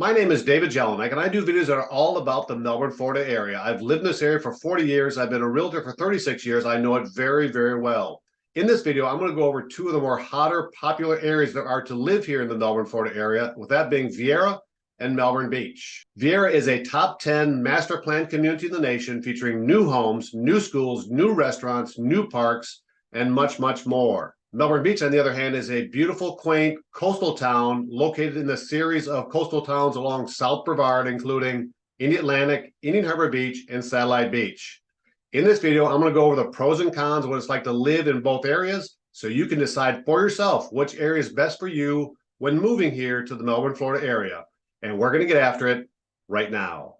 My name is David Jelinek, and I do videos that are all about the Melbourne, Florida area. I've lived in this area for 40 years. I've been a realtor for 36 years. I know it very, very well. In this video, I'm going to go over two of the more hotter, popular areas there are to live here in the Melbourne, Florida area, with that being Viera and Melbourne Beach. Viera is a top 10 master plan community in the nation, featuring new homes, new schools, new restaurants, new parks, and much, much more. Melbourne Beach, on the other hand, is a beautiful, quaint coastal town located in the series of coastal towns along South Brevard, including Indialantic, Indian Harbour Beach, and Satellite Beach. In this video, I'm going to go over the pros and cons of what it's like to live in both areas, so you can decide for yourself which area is best for you when moving here to the Melbourne, Florida area. And we're going to get after it right now.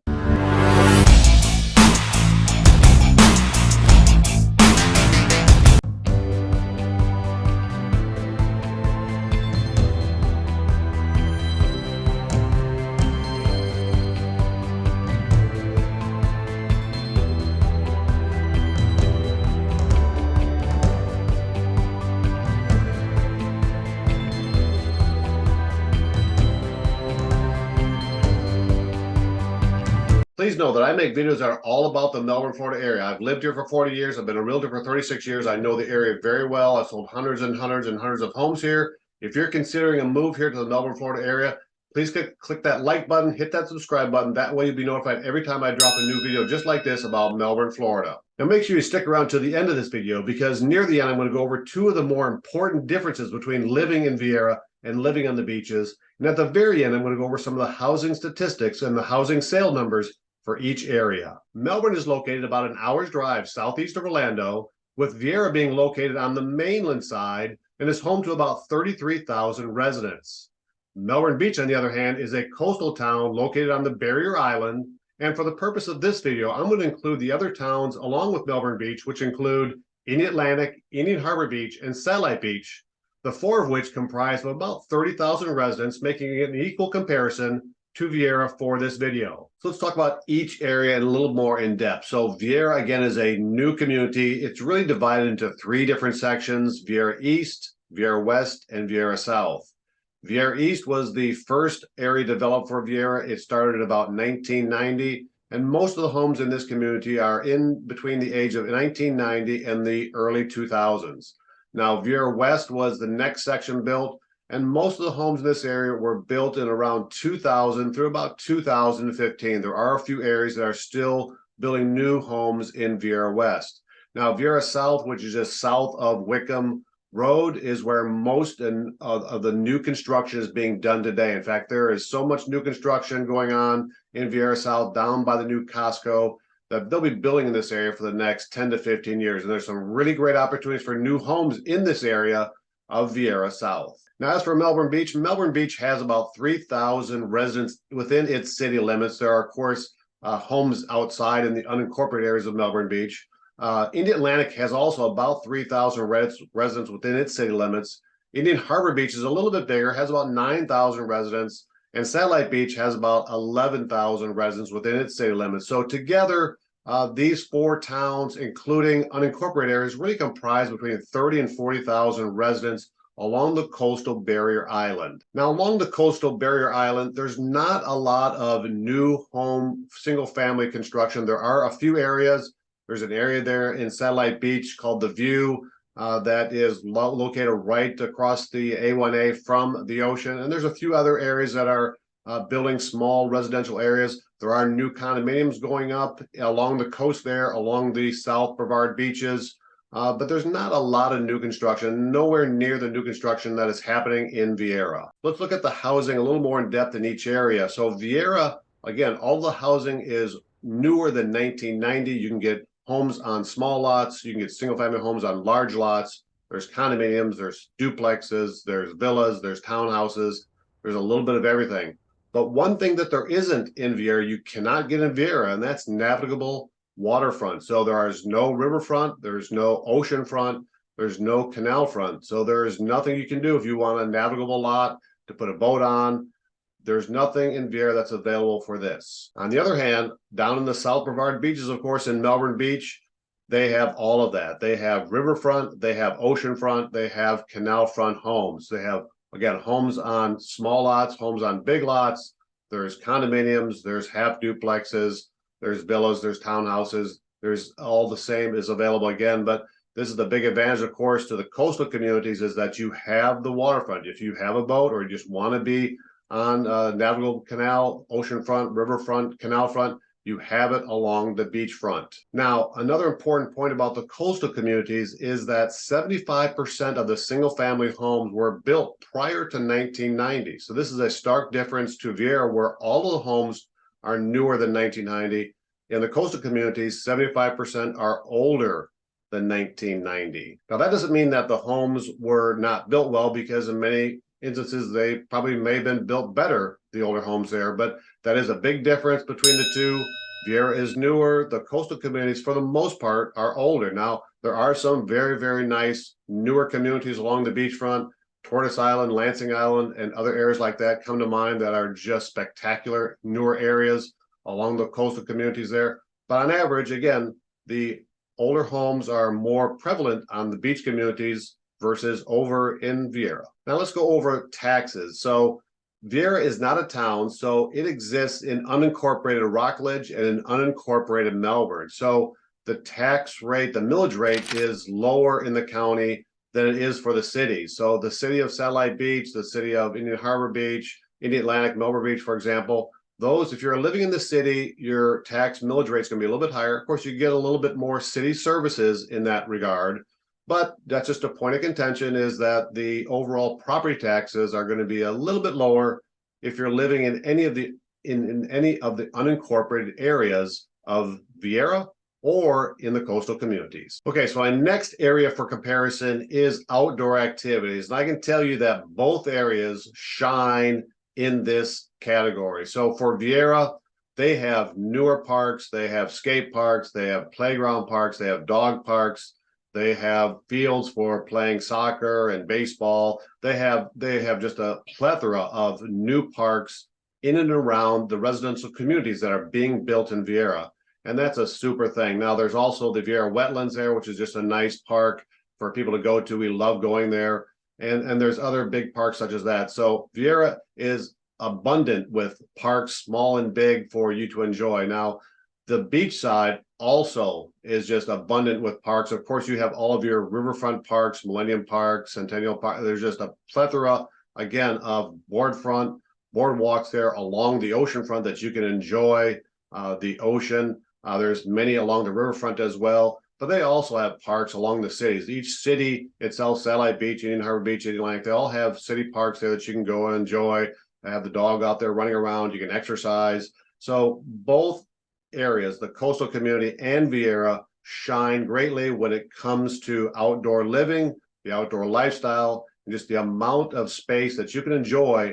Please know that I make videos that are all about the Melbourne, Florida area. I've lived here for 40 years. I've been a realtor for 36 years. I know the area very well. I've sold hundreds and hundreds and hundreds of homes here. If you're considering a move here to the Melbourne, Florida area, please click that like button, hit that subscribe button. That way you'll be notified every time I drop a new video just like this about Melbourne, Florida. Now make sure you stick around to the end of this video, because near the end I'm going to go over two of the more important differences between living in Viera and living on the beaches. And at the very end, I'm going to go over some of the housing statistics and the housing sale numbers for each area. Melbourne is located about an hour's drive southeast of Orlando, with Viera being located on the mainland side and is home to about 33,000 residents. Melbourne Beach, on the other hand, is a coastal town located on the Barrier Island, and for the purpose of this video, I'm going to include the other towns along with Melbourne Beach, which include Indialantic, Indian Harbour Beach, and Satellite Beach, the four of which comprise of about 30,000 residents, making it an equal comparison to Viera for this video. So let's talk about each area in a little more in depth. So Viera, again, is a new community. It's really divided into three different sections: Viera East, Viera West, and Viera South. Viera East was the first area developed for Viera. It started at about 1990, and most of the homes in this community are in between the age of 1990 and the early 2000s. Now, Viera West was the next section built, and most of the homes in this area were built in around 2000 through about 2015. There are a few areas that are still building new homes in Viera West. Now, Viera South, which is just south of Wickham Road, is where most of the new construction is being done today. In fact, there is so much new construction going on in Viera South down by the new Costco that they'll be building in this area for the next 10 to 15 years. And there's some really great opportunities for new homes in this area of Viera South. Now, as for Melbourne Beach has about 3,000 residents within its city limits. There are, of course, homes outside in the unincorporated areas of Melbourne Beach. Indialantic has also about 3,000 residents within its city limits. Indian Harbour Beach is a little bit bigger, has about 9,000 residents, and Satellite Beach has about 11,000 residents within its city limits. So together, these four towns, including unincorporated areas, really comprise between 30 and 40,000 residents along the coastal Barrier Island. Now, along the coastal Barrier Island, there's not a lot of new home single-family construction. There are a few areas. There's an area there in Satellite Beach called The View that is located right across the A1A from the ocean. And there's a few other areas that are building small residential areas. There are new condominiums going up along the coast there, along the South Brevard beaches. But there's not a lot of new construction, nowhere near the new construction that is happening in Viera. Let's look at the housing a little more in depth in each area. So Viera, again, all the housing is newer than 1990. You can get homes on small lots. You can get single-family homes on large lots. There's condominiums, there's duplexes, there's villas, there's townhouses. There's a little bit of everything. But one thing that there isn't in Viera, you cannot get in Viera, and that's navigable waterfront. So there is no riverfront, there's no ocean front, there's no canal front. So there is nothing you can do if you want a navigable lot to put a boat on. There's nothing in Viera that's available for this. On the other hand, down in the South Brevard beaches, of course, in Melbourne Beach, they have all of that. They have riverfront, they have oceanfront, they have canal front homes. They have, again, homes on small lots, homes on big lots. there's condominiums, there's half duplexes, there's villas, there's townhouses, there's all the same is available again. But this is the big advantage, of course, to the coastal communities is that you have the waterfront. If you have a boat or you just want to be on navigable canal, oceanfront, riverfront, canal front, you have it along the beachfront. Now, another important point about the coastal communities is that 75% of the single-family homes were built prior to 1990. So this is a stark difference to Viera, where all of the homes are newer than 1990. In the coastal communities, 75% are older than 1990. Now, that doesn't mean that the homes were not built well, because in many instances, they probably may have been built better, the older homes there, but that is a big difference between the two. Viera is newer. The coastal communities, for the most part, are older. Now, there are some very, very nice newer communities along the beachfront. Tortoise Island, Lansing Island, and other areas like that come to mind that are just spectacular newer areas along the coastal communities there. But on average, again, the older homes are more prevalent on the beach communities versus over in Viera. Now let's go over taxes. So Viera is not a town, so it exists in unincorporated Rockledge and in unincorporated Melbourne. So the tax rate, the millage rate, is lower in the county than it is for the city. So the city of Satellite Beach, the city of Indian Harbour Beach, Indialantic, Melbourne Beach, for example, those, if you're living in the city, your tax millage rate is going to be a little bit higher. Of course, you get a little bit more city services in that regard. But that's just a point of contention, is that the overall property taxes are going to be a little bit lower if you're living in any of the unincorporated areas of Viera or in the coastal communities. Okay, so my next area for comparison is outdoor activities. And I can tell you that both areas shine in this category. So for Viera, they have newer parks, they have skate parks, they have playground parks, they have dog parks. They have fields for playing soccer and baseball. They have just a plethora of new parks in and around the residential communities that are being built in Viera. And that's a super thing. Now, there's also the Viera Wetlands there, which is just a nice park for people to go to. We love going there. And there's other big parks such as that. So Viera is abundant with parks, small and big, for you to enjoy. Now, the beach side also is just abundant with parks. Of course, you have all of your riverfront parks, Millennium Park, Centennial Park. There's just a plethora, again, of boardwalks there along the ocean front that you can enjoy the ocean. There's many along the riverfront as well, but they also have parks along the cities. Each city itself, Satellite Beach, Indian Harbour Beach, Indialantic, they all have city parks there that you can go and enjoy. They have the dog out there running around. You can exercise. So both areas, the coastal community and Viera, shine greatly when it comes to outdoor living, the outdoor lifestyle, and just the amount of space that you can enjoy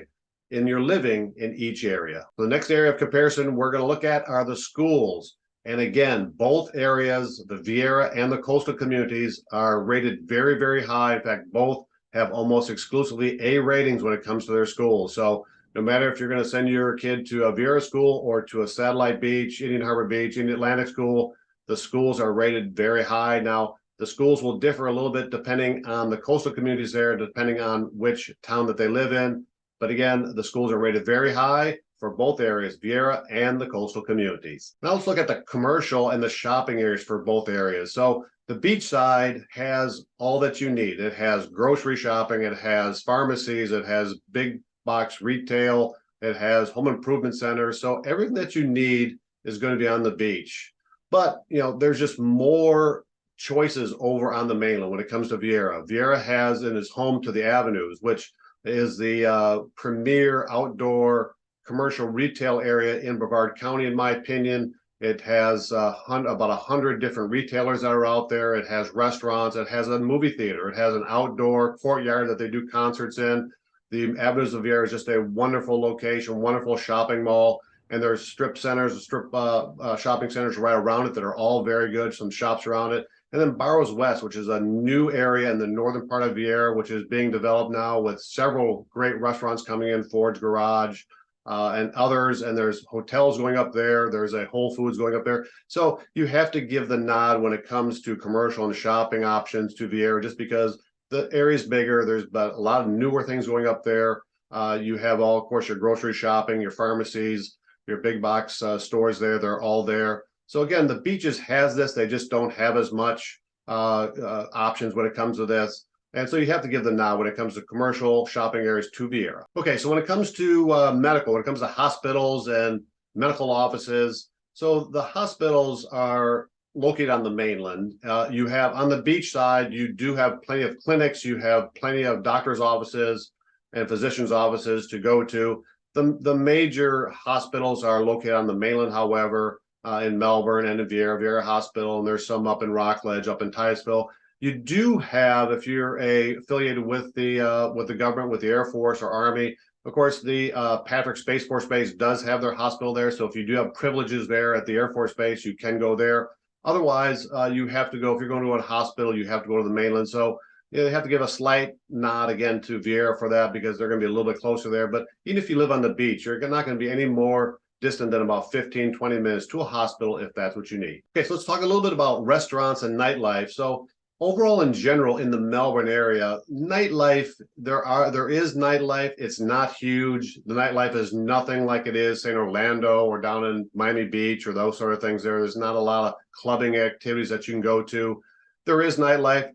in your living in each area. So the next area of comparison we're going to look at are the schools. And again, both areas, the Viera and the coastal communities, are rated very, very high. In fact, both have almost exclusively A ratings when it comes to their schools. So no matter if you're going to send your kid to a Viera school or to a Satellite Beach, Indian Harbour Beach, Indialantic school, the schools are rated very high. Now, the schools will differ a little bit depending on the coastal communities there, depending on which town that they live in. But again, the schools are rated very high for both areas, Viera and the coastal communities. Now let's look at the commercial and the shopping areas for both areas. So the beach side has all that you need. It has grocery shopping, it has pharmacies, it has big box retail, it has home improvement centers. So everything that you need is going to be on the beach. But, you know, there's just more choices over on the mainland when it comes to Viera. Viera has and is home to the Avenues, which is the premier outdoor commercial retail area in Brevard County, in my opinion. It has about 100 different retailers that are out there. It has restaurants. It has a movie theater. It has an outdoor courtyard that they do concerts in. The Avenues of Viera is just a wonderful location, wonderful shopping mall. And there's strip centers, shopping centers right around it that are all very good, some shops around it. And then Barrows West, which is a new area in the northern part of Viera, which is being developed now with several great restaurants coming in, Ford's Garage, and others. And there's hotels going up there. There's a Whole Foods going up there. So you have to give the nod when it comes to commercial and shopping options to Viera, just because the area is bigger. There's a lot of newer things going up there. You have all, of course, your grocery shopping, your pharmacies, your big box stores they're all there. So again, the beaches has this, they just don't have as much options when it comes to this. And so you have to give the nod when it comes to commercial shopping areas to Viera. Okay, so when it comes to medical, when it comes to hospitals and medical offices, so the hospitals are located on the mainland. You have on the beach side, you do have plenty of clinics, you have plenty of doctors' offices and physicians' offices to go to. The major hospitals are located on the mainland, however, in Melbourne and in Viera Hospital, and there's some up in Rockledge, up in Titusville. You do have, if you're affiliated with the government, with the Air Force or Army, of course, the Patrick Space Force Base does have their hospital there. So if you do have privileges there at the Air Force Base, you can go there. Otherwise, you have to go, if you're going to a hospital, you have to go to the mainland. So you have to give a slight nod again to Viera for that, because they're going to be a little bit closer there. But even if you live on the beach, you're not going to be any more distant than about 15-20 minutes to a hospital if that's what you need. Okay, so let's talk a little bit about restaurants and nightlife. So overall, in general, in the Melbourne area, nightlife, there is nightlife. It's not huge. The nightlife is nothing like it is, say, in Orlando or down in Miami Beach or those sort of things. There's not a lot of clubbing activities that you can go to. There is nightlife.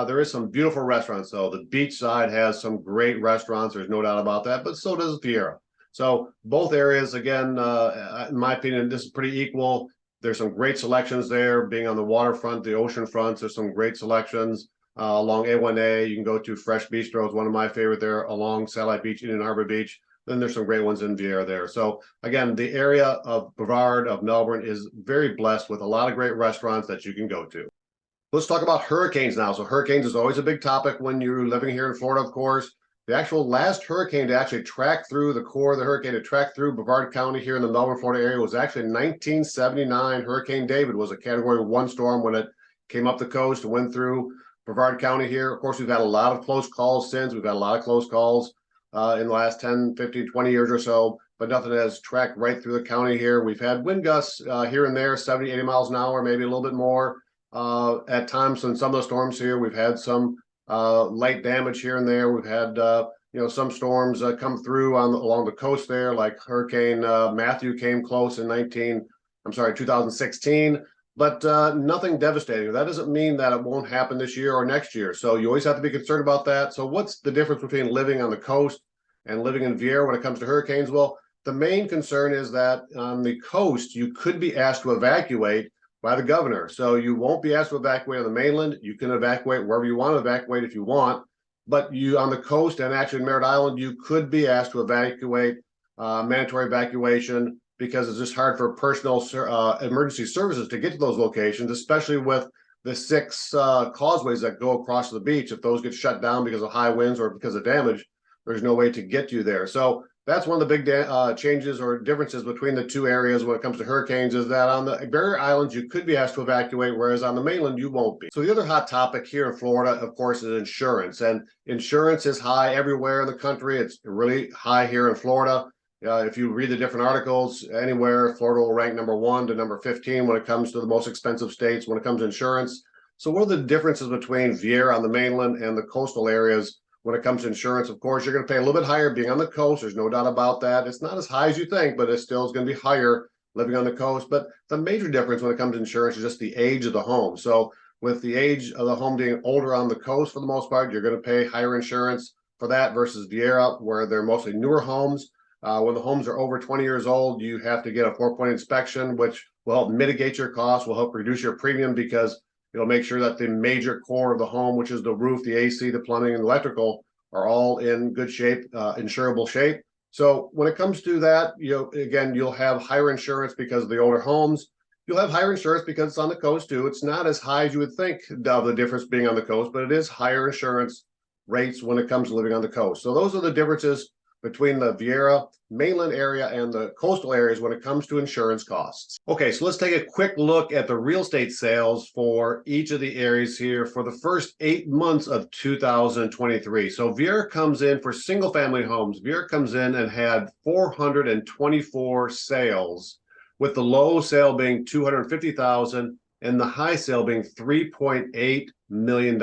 There is some beautiful restaurants, though. The beach side has some great restaurants. There's no doubt about that, but so does Viera. So both areas, again, in my opinion, this is pretty equal. There's some great selections there, being on the waterfront, the ocean fronts. There's some great selections along A1A. You can go to Fresh Bistro, is one of my favorite there, along Satellite Beach, Indian Harbour Beach. Then there's some great ones in Viera there. So again, the area of Brevard, of Melbourne, is very blessed with a lot of great restaurants that you can go to. Let's talk about hurricanes now. So hurricanes is always a big topic when you're living here in Florida, of course. The actual last hurricane to actually track through the core of the hurricane, to track through Brevard County here in the Melbourne, Florida area, was actually 1979. Hurricane David was a Category 1 storm when it came up the coast and went through Brevard County here. Of course, we've had a lot of close calls since. We've had a lot of close calls in the last 10, 15, 20 years or so, but nothing has tracked right through the county here. We've had wind gusts here and there, 70, 80 miles an hour, maybe a little bit more. At times in some of the storms here, we've had some light damage here and there. We've had some storms come through along the coast there, like Hurricane Matthew came close in 2016, but nothing devastating. That doesn't mean that it won't happen this year or next year. So you always have to be concerned about that. So what's the difference between living on the coast and living in Viera when it comes to hurricanes? Well, the main concern is that on the coast, you could be asked to evacuate by the governor. So you won't be asked to evacuate on the mainland. You can evacuate wherever you want to evacuate if you want, but you on the coast and actually in Merritt Island, you could be asked to evacuate, mandatory evacuation, because it's just hard for personal emergency services to get to those locations, especially with the 6 causeways that go across the beach. If those get shut down because of high winds or because of damage, there's no way to get you there. So that's one of the big changes or differences between the two areas when it comes to hurricanes, is that on the barrier islands, you could be asked to evacuate, whereas on the mainland, you won't be. So the other hot topic here in Florida, of course, is insurance. And insurance is high everywhere in the country. It's really high here in Florida. If you read the different articles, anywhere, Florida will rank number 1 to number 15 when it comes to the most expensive states when it comes to insurance. So what are the differences between Viera on the mainland and the coastal areas when it comes to insurance? Of course, you're going to pay a little bit higher being on the coast. There's no doubt about that. It's not as high as you think, but it still is going to be higher living on the coast. But the major difference when it comes to insurance is just the age of the home. So with the age of the home being older on the coast for the most part, you're going to pay higher insurance for that versus Viera, where they're mostly newer homes. When the homes are over 20 years old, you have to get a 4-point inspection, which will help mitigate your costs, will help reduce your premium, because it'll make sure that the major core of the home, which is the roof, the AC, the plumbing, and electrical, are all in good shape, insurable shape. So when it comes to that, again, you'll have higher insurance because of the older homes. You'll have higher insurance because it's on the coast too. It's not as high as you would think of the difference being on the coast, but it is higher insurance rates when it comes to living on the coast. So those are the differences between the Viera mainland area and the coastal areas when it comes to insurance costs. Okay, so let's take a quick look at the real estate sales for each of the areas here for the first 8 months of 2023. So Viera comes in for single family homes. Viera comes in and had 424 sales, with the low sale being 250,000 and the high sale being 3.8 million,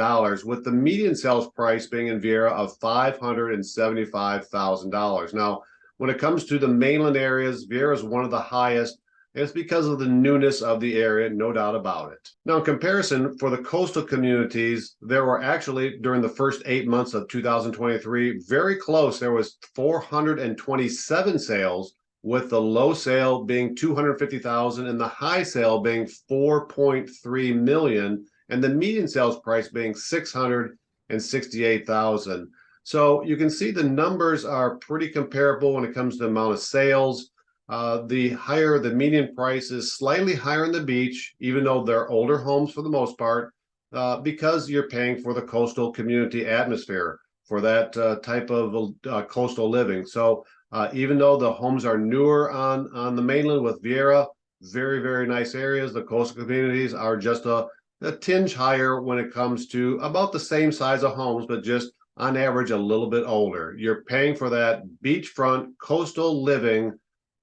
with the median sales price being in Viera of $575,000. Now, when it comes to the mainland areas, Viera is one of the highest. It's because of the newness of the area, no doubt about it. Now, in comparison, for the coastal communities, there were actually, during the first 8 months of 2023, very close. There was 427 sales, with the low sale being 250,000 and the high sale being 4.3 million, and the median sales price being 668,000. So you can see the numbers are pretty comparable when it comes to the amount of sales. The higher the median price is, slightly higher in the beach, even though they're older homes for the most part, because you're paying for the coastal community atmosphere for that type of coastal living. So even though the homes are newer on the mainland with Viera, very, very nice areas, the coastal communities are just a tinge higher when it comes to about the same size of homes, but just on average a little bit older. You're paying for that beachfront coastal living,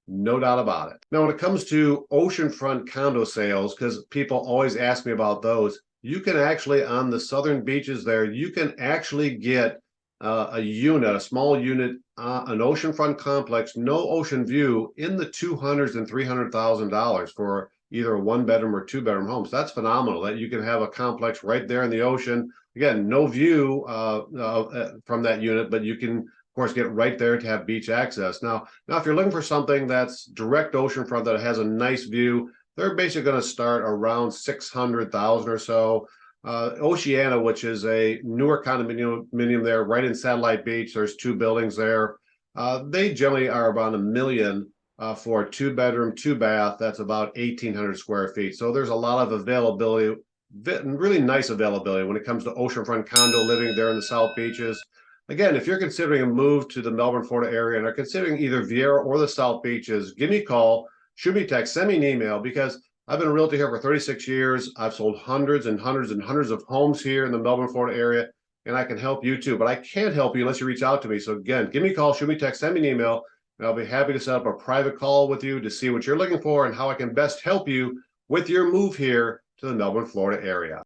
no doubt about it. Now, when it comes to oceanfront condo sales, because people always ask me about those, you can actually, on the southern beaches there, you can actually get a unit, a small unit, an oceanfront complex, no ocean view, in the $200,000 and $300,000 for either a 1-bedroom or 2-bedroom homes. That's phenomenal that you can have a complex right there in the ocean. Again, no view from that unit, but you can, of course, get right there to have beach access. Now, if you're looking for something that's direct oceanfront that has a nice view, they're basically going to start around 600,000 or so. Oceana, which is a newer condominium there, right in Satellite Beach. There's 2 buildings there. They generally are about $1 million for a 2-bedroom, 2-bath. That's about 1,800 square feet. So there's a lot of availability, really nice availability when it comes to oceanfront condo living there in the South Beaches. Again, if you're considering a move to the Melbourne, Florida area and are considering either Viera or the South Beaches, give me a call, shoot me a text, send me an email, because I've been a realtor here for 36 years. I've sold hundreds and hundreds and hundreds of homes here in the Melbourne, Florida area, and I can help you too. But I can't help you unless you reach out to me. So again, give me a call, shoot me a text, send me an email, and I'll be happy to set up a private call with you to see what you're looking for and how I can best help you with your move here to the Melbourne, Florida area.